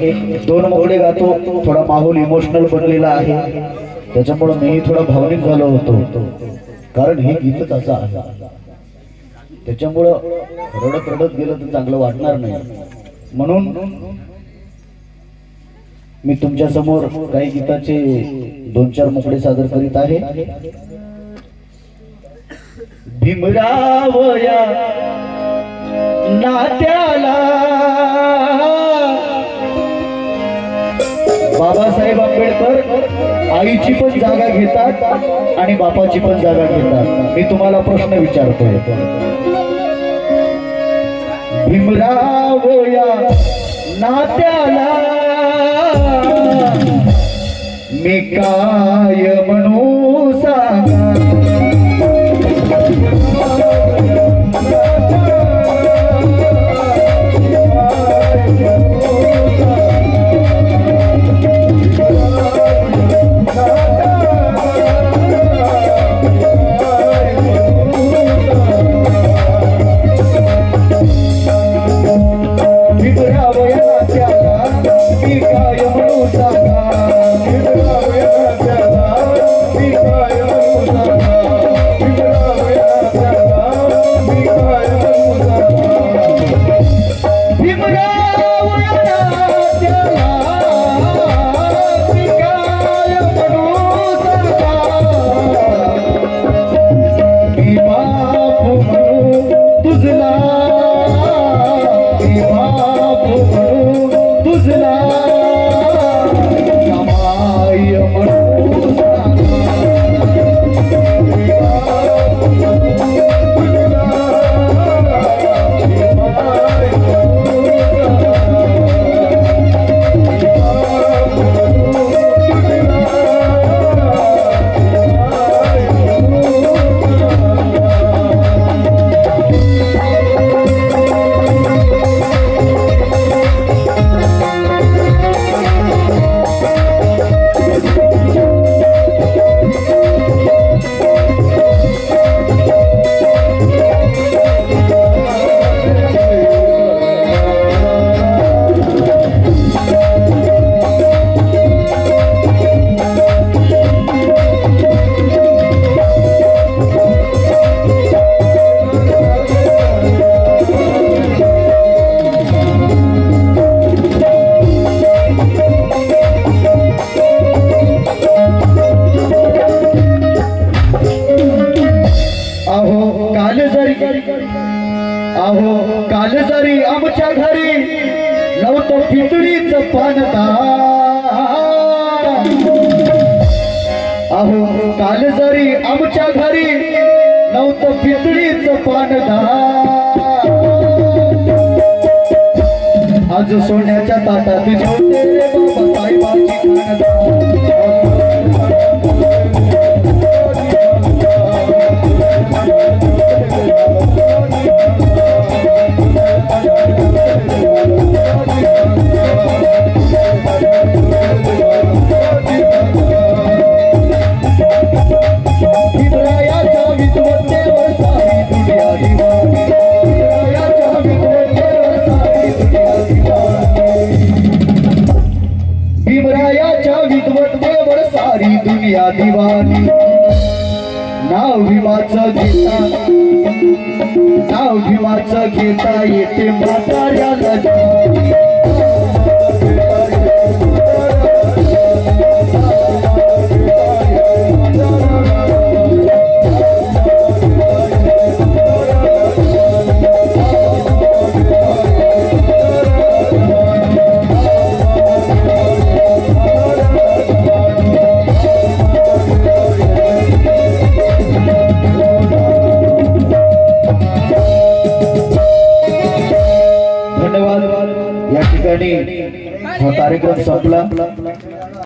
एक दोन मोहडे गातो, थोडा माहोल इमोशनल बनलेला आहे, त्याच्यामुळे मी थोडा भावनिक झालो होतो, कारण हे गीतच असं आहे, त्याच्यामुळं रडत रडत गेलं तर चांगलं वाटणार नाही, म्हणून मी तुमच्या समोर काही गीताचे दोन चार मुकडे सादर करीत आहे। भीमरावया नात्याला बाबासाहेब आंबेडकर आईची पण जागा घेतात आणि बापाची पण जागा घेतात। मी तुम्हाला प्रश्न विचारतोय, भीमरावया नात्याला मी काय म्हणू सांगा, काल जरी आमच्या घरी नव्हतं पितळीच पानदार, अहो काल जरी आमच्या घरी नव्हतं पितळीच पानदार, आज सोन्याच्या ताटात जेवते बाबासाहेबांची खानदार। सारी दुनिया दीवानी, नाव भीमाचं घेता येते म्हाताऱ्याला।